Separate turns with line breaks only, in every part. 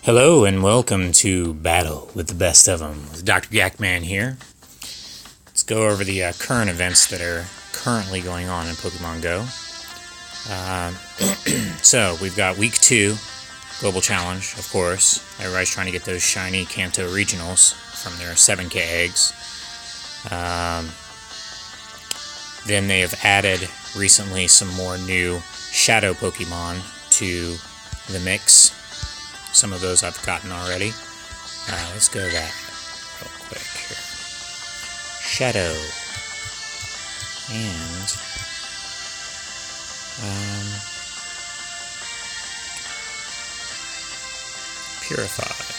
Hello and welcome to Battle with the Best of Them with DrGAKMAN here. Let's go over the current events that are currently going on in Pokemon Go. So we've got Week 2, Global Challenge, of course. Everybody's trying to get those shiny Kanto Regionals from their 7K eggs. Then they have added recently some more new Shadow Pokemon to the mix. Some of those I've gotten already. Let's go to that real quick here. Shadow. And Purified.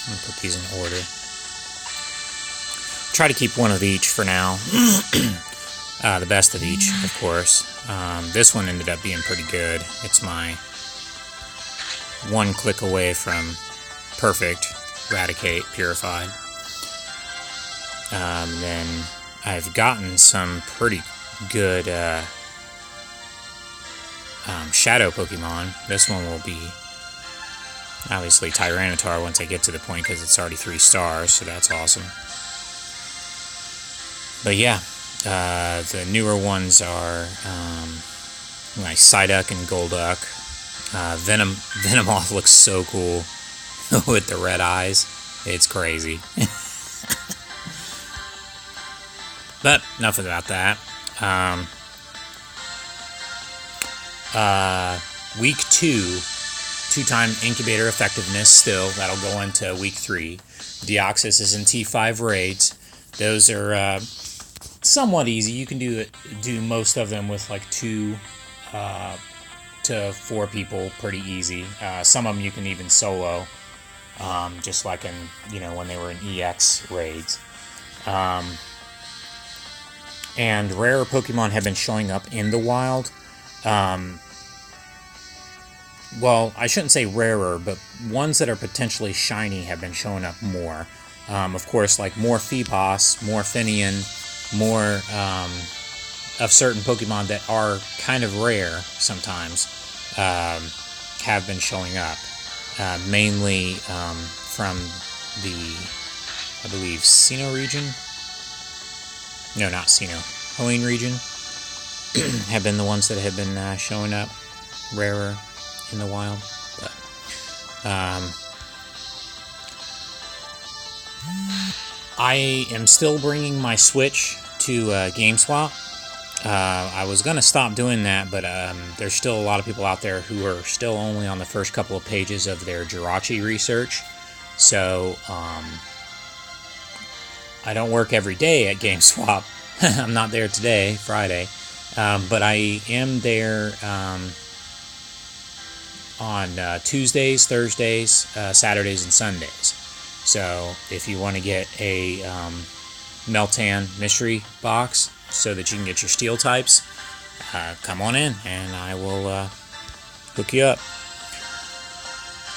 I'm going to put these in order. Try to keep one of each for now. The best of each, of course. This one ended up being pretty good. It's my one click away from perfect, Eradicate, Purified. Then I've gotten some pretty good Shadow Pokemon. This one will be obviously Tyranitar once I get to the point because it's already 3 stars, so that's awesome. But yeah, the newer ones are like Psyduck and Golduck. Venomoth looks so cool with the red eyes. It's crazy. But enough about that. Week 2, 2-time incubator effectiveness still. That'll go into Week 3. Deoxys and T5 raids. Those are somewhat easy. You can do most of them with like 2 to 4 people pretty easy. Some of them you can even solo, just like in, when they were in EX raids. And rarer Pokemon have been showing up in the wild. Well, I shouldn't say rarer, but ones that are potentially shiny have been showing up more. Of course, like more Feebas, more Finian, more of certain Pokemon that are kind of rare sometimes have been showing up, mainly from the, I believe, Sinnoh region. No, not Sinnoh. Hoenn region have been the ones that have been showing up rarer in the wild. But I am still bringing my Switch to GameSwap. I was going to stop doing that, but there's still a lot of people out there who are still only on the first couple of pages of their Jirachi research. So I don't work every day at GameSwap. I'm not there today, Friday. But I am there on Tuesdays, Thursdays, Saturdays, and Sundays. So if you want to get a Meltan mystery box so that you can get your steel types, come on in and I will hook you up.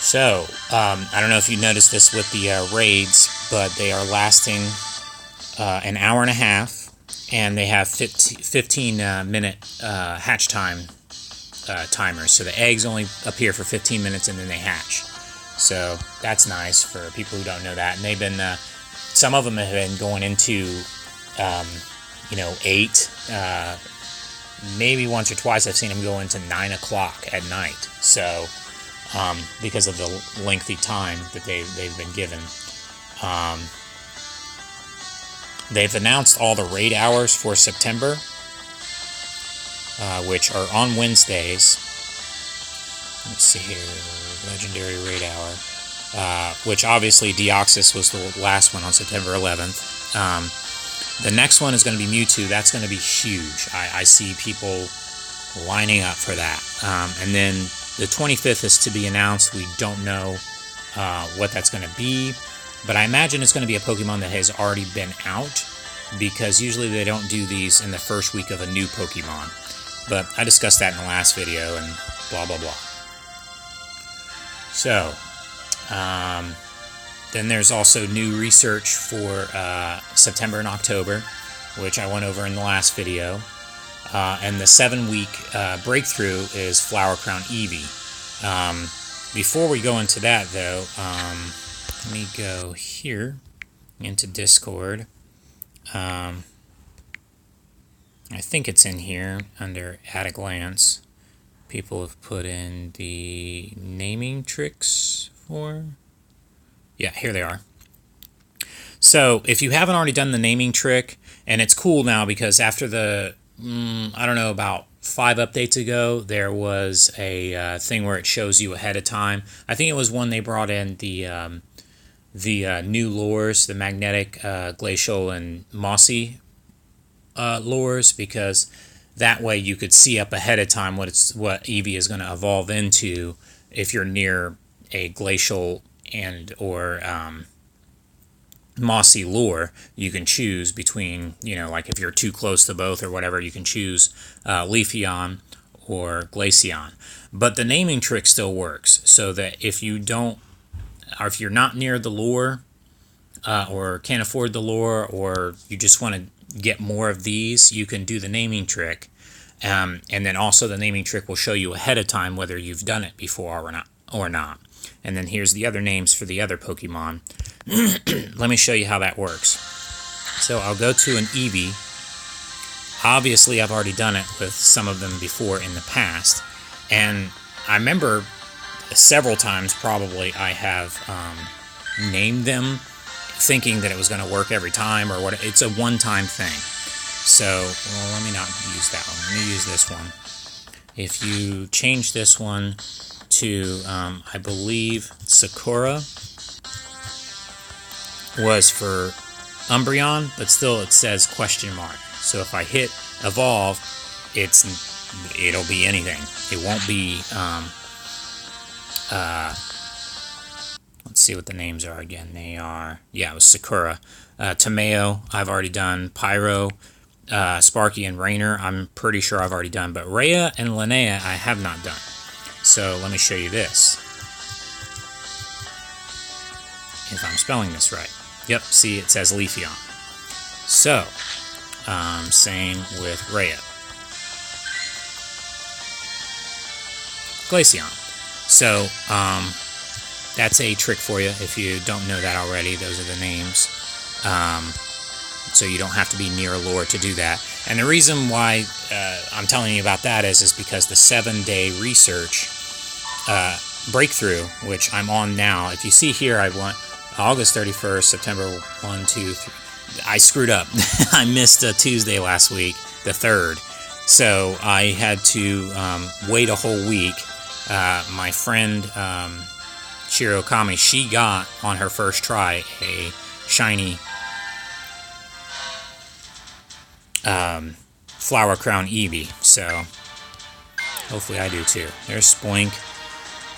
So, I don't know if you noticed this with the raids, but they are lasting an hour and a half, and they have 15-minute hatch time timers. So the eggs only appear for 15 minutes and then they hatch. So that's nice for people who don't know that. And they've been, some of them have been going into 8, maybe once or twice I've seen them go into 9 o'clock at night. So, because of the lengthy time that they've been given. They've announced all the raid hours for September, which are on Wednesdays. Let's see here, Legendary Raid Hour, which obviously Deoxys was the last one on September 11th. The next one is going to be Mewtwo. That's going to be huge. I see people lining up for that. And then the 25th is to be announced. We don't know what that's going to be. But I imagine it's going to be a Pokemon that has already been out, because usually they don't do these in the first week of a new Pokemon. But I discussed that in the last video and blah, blah, blah. So, then there's also new research for September and October, which I went over in the last video. And the 7-week breakthrough is Flower Crown Eevee. Before we go into that, though, let me go here into Discord. I think it's in here under At a Glance. People have put in the naming tricks for... Yeah, here they are. So if you haven't already done the naming trick, and it's cool now because after the, I don't know, about 5 updates ago, there was a thing where it shows you ahead of time. I think it was when they brought in the new lures, the magnetic, glacial, and mossy lures, because that way you could see up ahead of time what Eevee is going to evolve into if you're near a glacial and or mossy lure. You can choose between, like if you're too close to both or whatever, you can choose Leafeon or Glaceon. But the naming trick still works, so that if you don't, or if you're not near the lure, or can't afford the lure, or you just want to get more of these, you can do the naming trick. And then also the naming trick will show you ahead of time whether you've done it before or not. And then here's the other names for the other Pokemon. Let me show you how that works. So I'll go to an Eevee. Obviously, I've already done it with some of them before in the past. And I remember several times probably I have named them thinking that it was going to work every time or what. It's a one-time thing. So, well, let me not use that one. Let me use this one. If you change this one to, I believe, Sakura was for Umbreon, but still it says question mark. So if I hit evolve, it'll be anything. It won't be, let's see what the names are again. They are, it was Sakura. Tomeo, I've already done. Pyro, Sparky, and Rainer, I'm pretty sure I've already done. But Rhea and Linnea, I have not done. So let me show you this. If I'm spelling this right. Yep, see, it says Leafeon. So, same with Rhea. Glaceon. So, that's a trick for you if you don't know that already. Those are the names. So you don't have to be near a lure to do that. And the reason why I'm telling you about that is because the 7-day research breakthrough, which I'm on now. If you see here, I want August 31st, September 1, 2, 3. I screwed up. I missed a Tuesday last week, the 3rd. So I had to wait a whole week. My friend Shirokami, she got on her first try a shiny Flower Crown Eevee. So hopefully I do too. There's Splink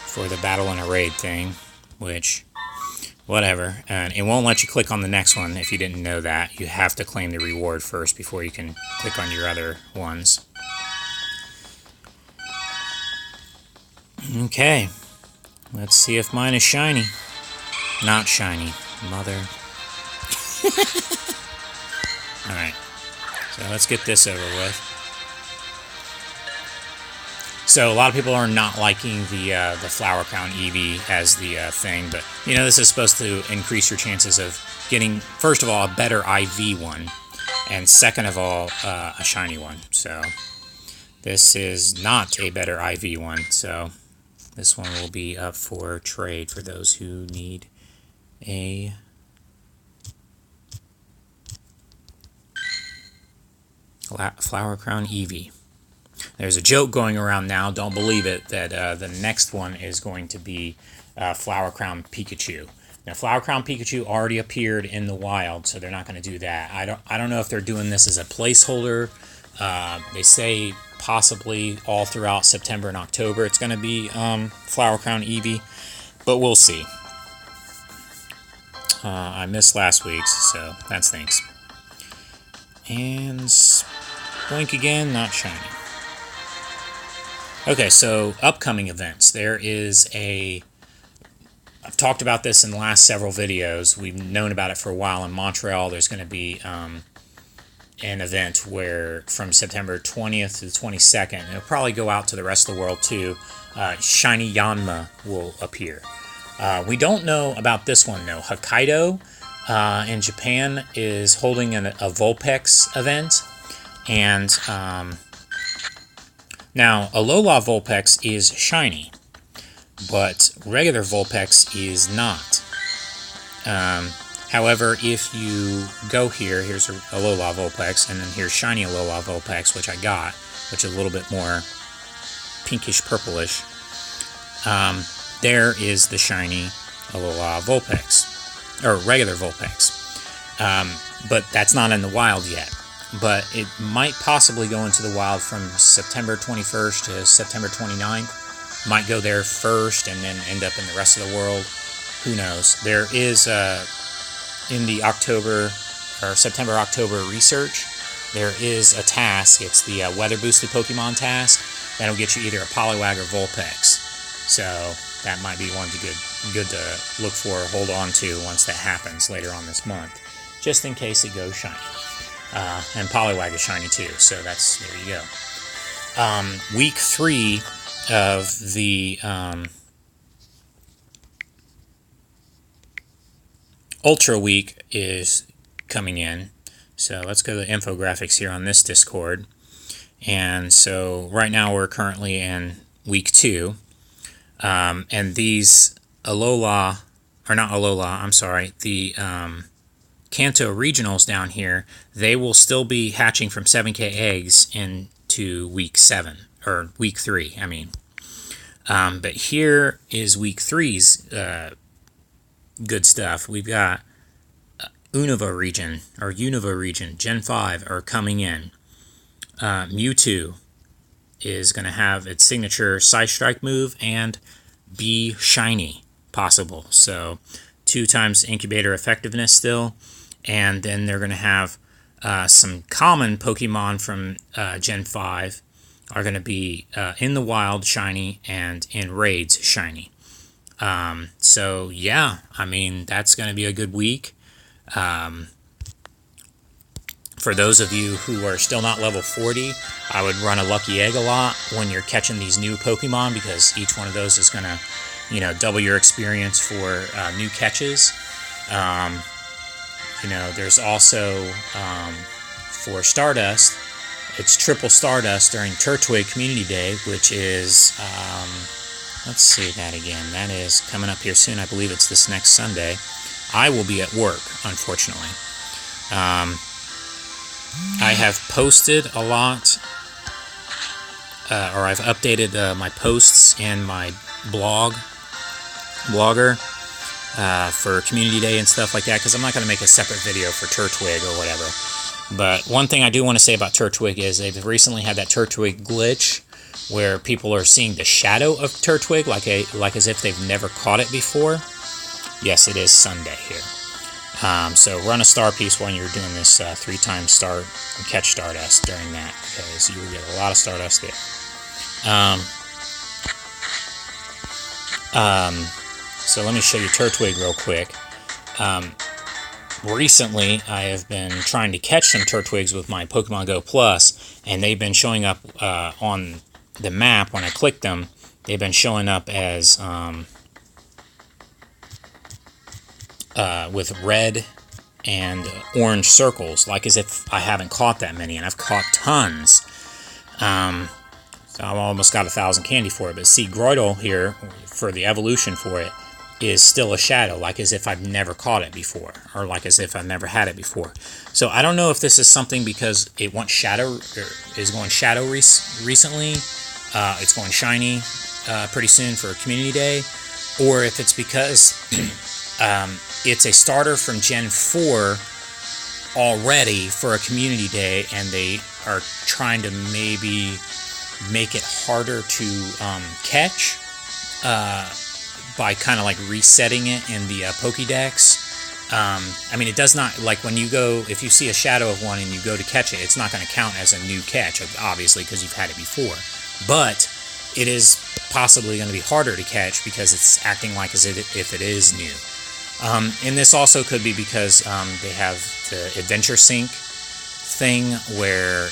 for the Battle in a Raid thing, which... whatever, and it won't let you click on the next one if you didn't know that. You have to claim the reward first before you can click on your other ones. Okay, let's see if mine is shiny. Not shiny, mother. Alright, so let's get this over with. So a lot of people are not liking the Flower Crown Eevee as the thing, but this is supposed to increase your chances of getting, first of all, a better IV one, and second of all, a shiny one. So this is not a better IV one, so this one will be up for trade for those who need a Flower Crown Eevee. There's a joke going around now, don't believe it, that the next one is going to be Flower Crown Pikachu. Now, Flower Crown Pikachu already appeared in the wild, so they're not going to do that. I don't know if they're doing this as a placeholder. They say possibly all throughout September and October it's going to be Flower Crown Eevee, but we'll see. I missed last week's, so that stinks. And Blink again, not shiny. Okay, so upcoming events. There is I've talked about this in the last several videos. We've known about it for a while. In Montreal, there's going to be an event where from September 20th to the 22nd, it'll probably go out to the rest of the world too. Shiny Yanma will appear. We don't know about this one though. Hokkaido in Japan is holding a Vulpix event, and now Alola Vulpix is shiny, but regular Vulpix is not. However, if you go here, here's Alola Vulpix, and then here's shiny Alola Vulpix, which I got, which is a little bit more pinkish purplish. There is the shiny Alola Vulpix, or regular Vulpix. But that's not in the wild yet. But it might possibly go into the wild from September 21st to September 29th. Might go there first and then end up in the rest of the world. Who knows? There is, in the September-October research, there is a task. It's the weather-boosted Pokemon task. That'll get you either a Poliwag or Vulpix. So that might be one good to look for or hold on to once that happens later on this month, just in case it goes shiny. And Poliwag is shiny too, so there you go. Week 3 of the Ultra Week is coming in. So let's go to the infographics here on this Discord. And so right now we're currently in week 2. And these Alola, or not Alola, I'm sorry, the Kanto regionals down here, they will still be hatching from 7K eggs into week 7, or week 3, I mean. But here is week 3's good stuff. We've got Unova region, Gen 5 are coming in. Mewtwo is going to have its signature Side Strike move and be shiny possible. So 2 times incubator effectiveness still. And then they're going to have some common Pokemon from Gen 5 are going to be in the wild shiny and in raids shiny. So yeah, I mean, that's going to be a good week. For those of you who are still not level 40, I would run a Lucky Egg a lot when you're catching these new Pokemon, because each one of those is going to, double your experience for new catches. There's also, for Stardust, it's triple Stardust during Turtwig Community Day, which is, let's see that again. That is coming up here soon. I believe it's this next Sunday. I will be at work, unfortunately. I have posted a lot, or I've updated my posts in my blogger for Community Day and stuff like that, because I'm not going to make a separate video for Turtwig or whatever. But one thing I do want to say about Turtwig is they've recently had that Turtwig glitch where people are seeing the shadow of Turtwig like as if they've never caught it before. Yes, it is Sunday here. So run a star piece when you're doing this 3-time start and catch Stardust during that, because you will get a lot of Stardust there. So let me show you Turtwig real quick. Recently, I have been trying to catch some Turtwigs with my Pokemon Go Plus, and they've been showing up on the map when I click them. They've been showing up as with red and orange circles, like as if I haven't caught that many, and I've caught tons. So I've almost got 1,000 candy for it. But see, Groidal here, for the evolution for it, is still a shadow, like as if I've never caught it before, or like as if I've never had it before. So I don't know if this is something because it went shadow, or is going shadow recently. It's going shiny pretty soon for Community Day, or if it's because it's a starter from Gen 4 already for a Community Day, and they are trying to maybe make it harder to catch by kind of like resetting it in the Pokédex. I mean, it does not, like when you go, if you see a shadow of one and you go to catch it, it's not going to count as a new catch, obviously, because you've had it before. But it is possibly going to be harder to catch because it's acting like as if it is new. And this also could be because they have the Adventure Sync thing where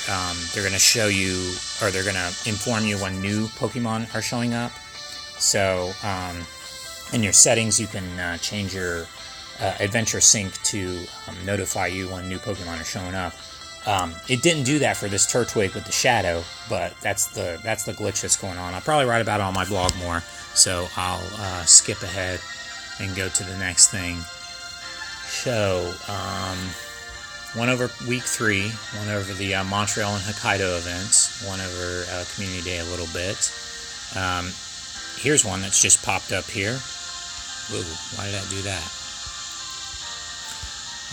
they're going to show you, or they're going to inform you when new Pokemon are showing up. So in your settings, you can change your Adventure Sync to notify you when new Pokemon are showing up. It didn't do that for this Turtwig with the shadow, but that's the glitch that's going on. I'll probably write about it on my blog more, so I'll skip ahead and go to the next thing. So, one over week 3, one over the Montreal and Hokkaido events, one over Community Day a little bit. Here's one that's just popped up here. Whoa, why did I do that?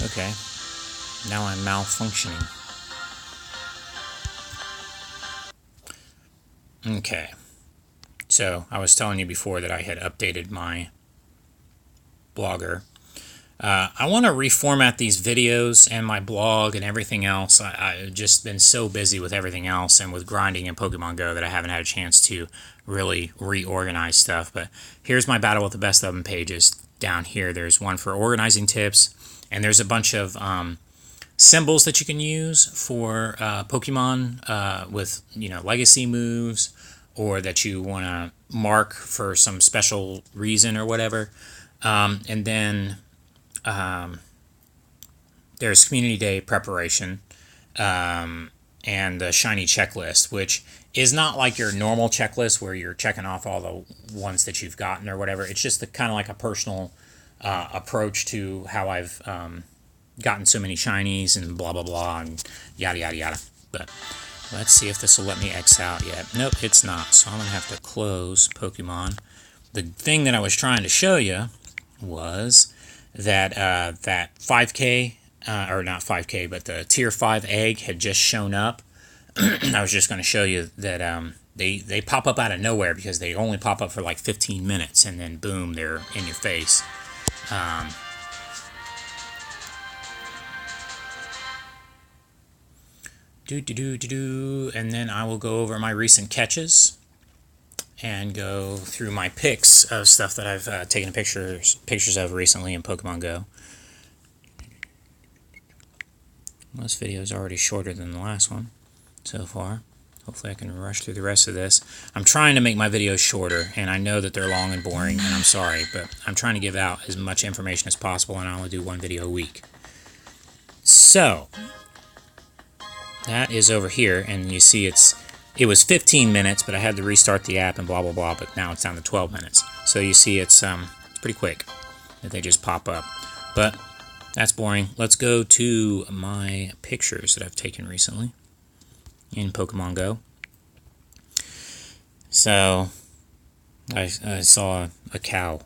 Okay, now I'm malfunctioning. Okay, so I was telling you before that I had updated my blogger. I want to reformat these videos and my blog and everything else. I've just been so busy with everything else and with grinding in Pokemon Go that I haven't had a chance to really reorganize stuff. But here's my Battle with the Best of Them pages down here. There's one for organizing tips, and there's a bunch of symbols that you can use for Pokemon with, you know, legacy moves, or that you want to mark for some special reason or whatever. And then there's Community Day preparation and the shiny checklist, which is not like your normal checklist where you're checking off all the ones that you've gotten or whatever. It's just the kind of like a personal approach to how I've gotten so many shinies and blah, blah, blah, and yada, yada, yada. But let's see if this will let me X out yet. Nope, it's not. So I'm going to have to close Pokemon. The thing that I was trying to show you was that that 5K, or not 5K, but the Tier 5 egg had just shown up. I was just going to show you that they pop up out of nowhere because they only pop up for like 15 minutes, and then boom, they're in your face. And then I will go over my recent catches and go through my pics of stuff that I've taken pictures of recently in Pokemon Go. This video is already shorter than the last one so far. Hopefully I can rush through the rest of this. I'm trying to make my videos shorter, and I know that they're long and boring, and I'm sorry, but I'm trying to give out as much information as possible, and I only do one video a week. So that is over here, and you see it was 15 minutes, but I had to restart the app and blah, blah, blah, but now it's down to 12 minutes. So you see it's pretty quick that they just pop up. But that's boring. Let's go to my pictures that I've taken recently in Pokemon Go. So I saw a cow.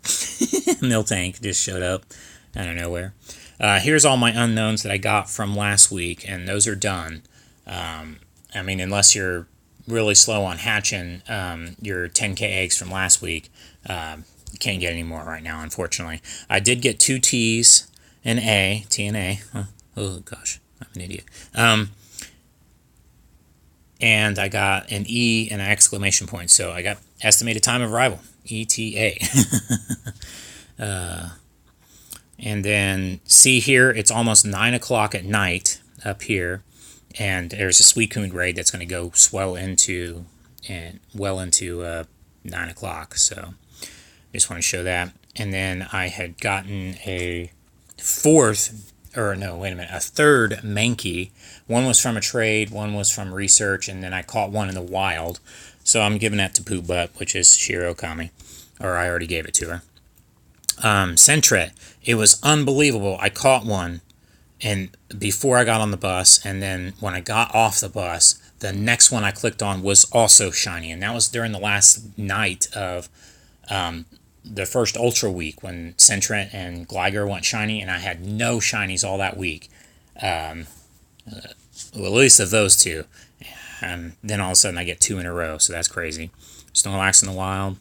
Miltank just showed up out of nowhere. Here's all my unknowns that I got from last week, and those are done. I mean, unless you're really slow on hatching your 10K eggs from last week, you can't get any more right now, unfortunately. I did get 2 T's, an A, T and A. Oh, gosh, I'm an idiot. And I got an E and an exclamation point, so I got estimated time of arrival, ETA. And then, see here, it's almost 9 o'clock at night up here, and there's a Suicune raid that's going to go well into 9 o'clock, so just want to show that. And then I had gotten a third Mankey. One was from a trade, one was from research, and then I caught one in the wild, so I'm giving that to Poop Butt, which is Shirokami, or I already gave it to her. Sentret, it was unbelievable. I caught one, and before I got on the bus, and then when I got off the bus, the next one I clicked on was also shiny, and that was during the last night of the first Ultra Week when Sentret and Gligar went shiny, and I had no shinies all that week. Well, at least of those two. And then all of a sudden I get 2 in a row, so that's crazy. Snorlax in the wild.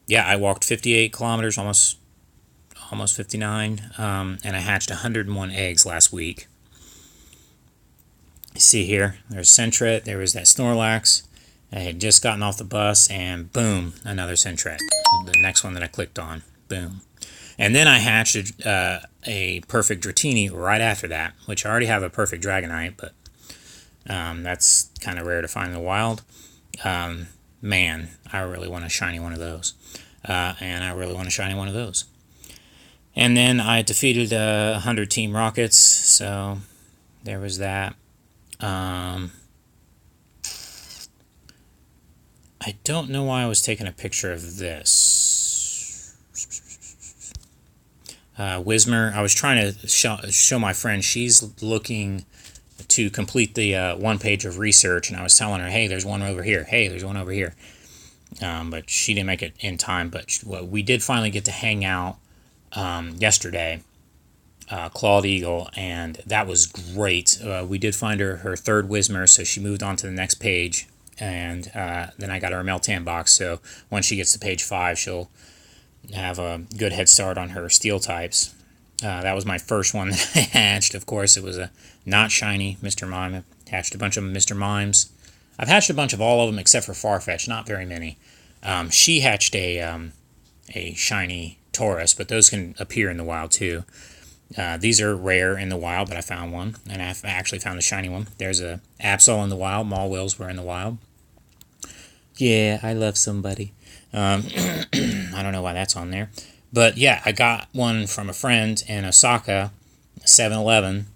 Yeah, I walked 58 kilometers, almost 59, and I hatched 101 eggs last week. You see here, there's Sentret, there was that Snorlax. I had just gotten off the bus, and boom, another Sentret. The next one that I clicked on, boom. And then I hatched a perfect Dratini right after that, which I already have a perfect Dragonite, but that's kind of rare to find in the wild. Man, I really want a shiny one of those. And I really want a shiny one of those. And then I defeated 100 Team Rockets, so there was that. I don't know why I was taking a picture of this. Whismer, I was trying to show my friend, she's looking to complete the one page of research, and I was telling her, hey, there's one over here. Hey, there's one over here. But she didn't make it in time. But we did finally get to hang out yesterday, Clawed Eagle, and that was great. We did find her third Whismer, so she moved on to the next page, and then I got her a Meltan box, so once she gets to page 5, she'll have a good head start on her steel types. That was my first one that I hatched. Of course, it was a not shiny Mr. Mime. I hatched a bunch of Mr. Mimes. I've hatched a bunch of all of them except for Farfetch, not very many. She hatched a shiny Taurus, but those can appear in the wild too. These are rare in the wild, but I found one, and I actually found the shiny one. There's a Absol in the wild. Maulwills were in the wild. Yeah, I love somebody. I don't know why that's on there. But yeah, I got one from a friend in Osaka, 7-Eleven,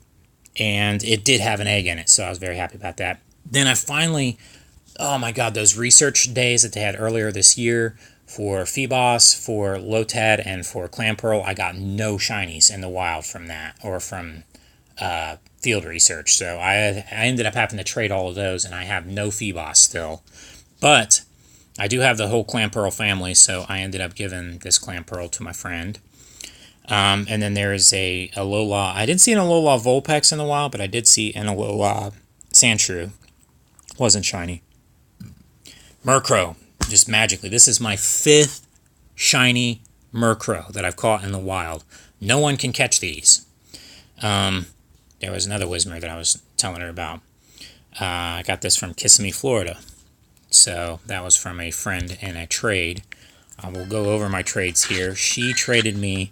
and it did have an egg in it, so I was very happy about that. Then I finally, oh my god, those research days that they had earlier this year for Phoebos, for Lotad, and for Clamperl, I got no shinies in the wild from that, or from field research. So I ended up having to trade all of those, and I have no Phoebos still. But I do have the whole Clamperl family, so I ended up giving this Clamperl to my friend. And then there is a Alola. I didn't see an Alola Vulpix in the wild, but I did see an Alola Sandshrew. Wasn't shiny. Murkrow, just magically. This is my 5th shiny Murkrow that I've caught in the wild. No one can catch these. There was another Whismer that I was telling her about. I got this from Kissimmee, Florida. So that was from a friend in a trade. I will go over my trades here. She traded me,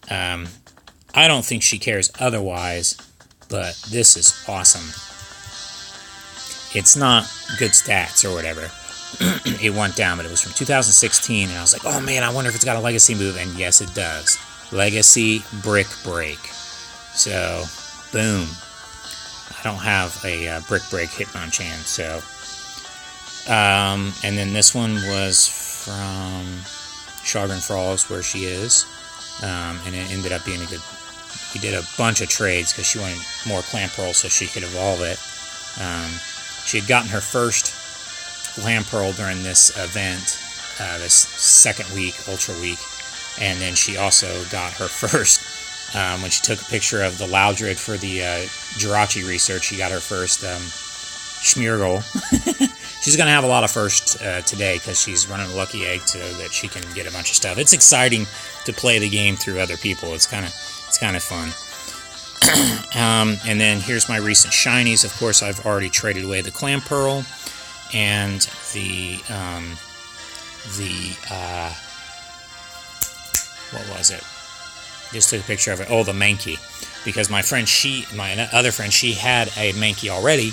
I don't think she cares otherwise, but this is awesome. It's not good stats or whatever. It went down, but it was from 2016, and I was like, oh man, I wonder if it's got a legacy move, and yes, it does. Legacy Brick Break. So, boom. I don't have a Brick Break Hitmonchan, so... and then this one was from Shogren Falls, where she is, and it ended up being a good... We did a bunch of trades, because she wanted more Clamperl so she could evolve it. She had gotten her first Clamperl during this event, this second week, Ultra Week, and then she also got her first, when she took a picture of the Loudred for the Jirachi research, she got her first Schmeargle. She's going to have a lot of firsts today because she's running a lucky egg so that she can get a bunch of stuff. It's exciting to play the game through other people. It's kind of fun. And then here's my recent shinies. Of course, I've already traded away the Clamperl and what was it? Just took a picture of it. Oh, the Mankey, because my other friend, she had a Mankey already,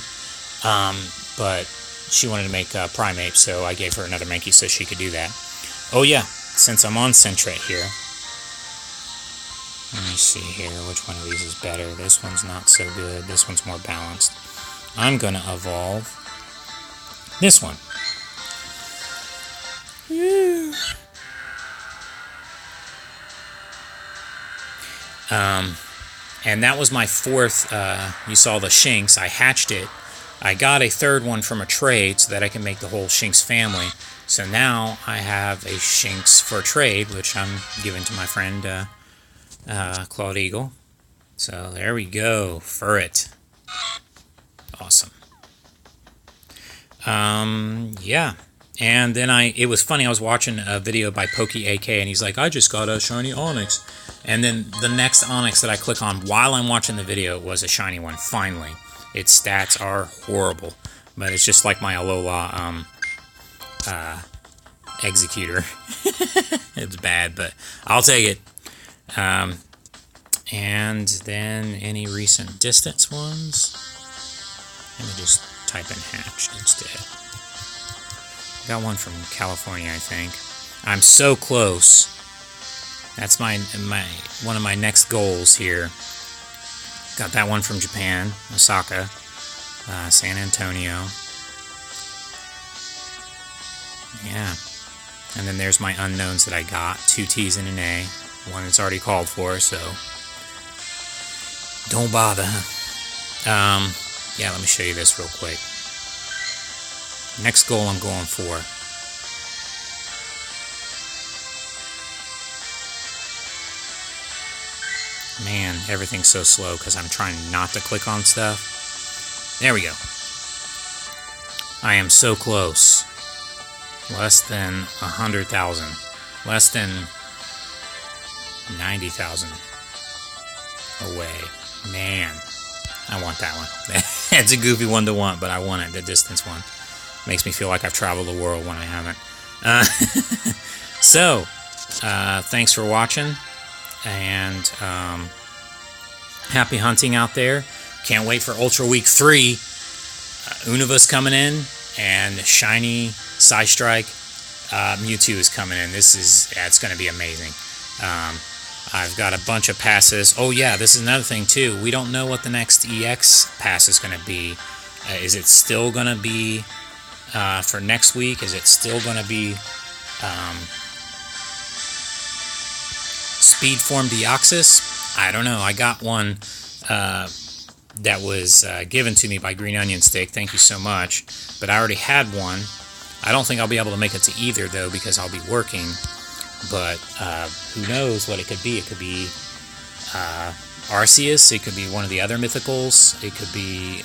but she wanted to make Primeape, so I gave her another Mankey so she could do that. Oh yeah, since I'm on Centret here. Let me see here, which one of these is better. This one's not so good. This one's more balanced. I'm going to evolve this one. And that was my 4th. You saw the Shinx. I hatched it. I got a 3rd one from a trade so that I can make the whole Shinx family. So now I have a Shinx for trade, which I'm giving to my friend Clawed Eagle. So there we go. Furret. Awesome. Yeah. And then it was funny, I was watching a video by PokéAK, and he's like, I just got a shiny Onyx. And then the next Onyx that I click on while I'm watching the video was a shiny one, finally. Its stats are horrible, but it's just like my Alola Executor. It's bad, but I'll take it. And then any recent distance ones. Let me just type in hatched instead. Got one from California, I think. I'm so close. That's one of my next goals here. Got that one from Japan, Osaka, San Antonio. Yeah. And then there's my unknowns that I got. 2 T's and an A. One that's already called for, so don't bother. Yeah, let me show you this real quick. Next goal I'm going for. Man, everything's so slow because I'm trying not to click on stuff. There we go. I am so close. Less than 100,000. Less than 90,000 away. Man, I want that one. It's a goofy one to want, but I want it, the distance one. Makes me feel like I've traveled the world when I haven't. So, thanks for watching, and happy hunting out there. Can't wait for Ultra Week 3. Unova's coming in, and shiny Psystrike Mewtwo is coming in. It's going to be amazing. I've got a bunch of passes. Oh yeah, this is another thing too. We don't know what the next EX pass is going to be. Is it still going to be for next week? Is it still going to be Speed Form Deoxys? I don't know. I got one that was given to me by Green Onion Steak. Thank you so much. But I already had one. I don't think I'll be able to make it to either though because I'll be working. But who knows what it could be. It could be Arceus. It could be one of the other mythicals. It could be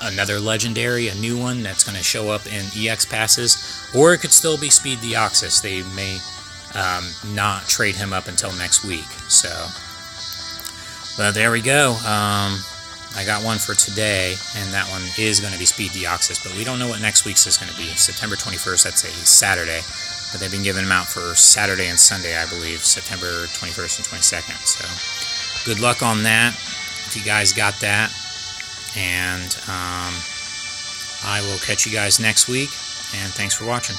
another legendary, a new one that's going to show up in EX passes. Or it could still be Speed Deoxys. They may not trade him up until next week. So, but there we go. I got one for today, and that one is going to be Speed Deoxys. But we don't know what next week's is going to be. September 21st, that's a Saturday. But they've been giving them out for Saturday and Sunday, I believe, September 21st and 22nd. So good luck on that, if you guys got that. And I will catch you guys next week, and thanks for watching.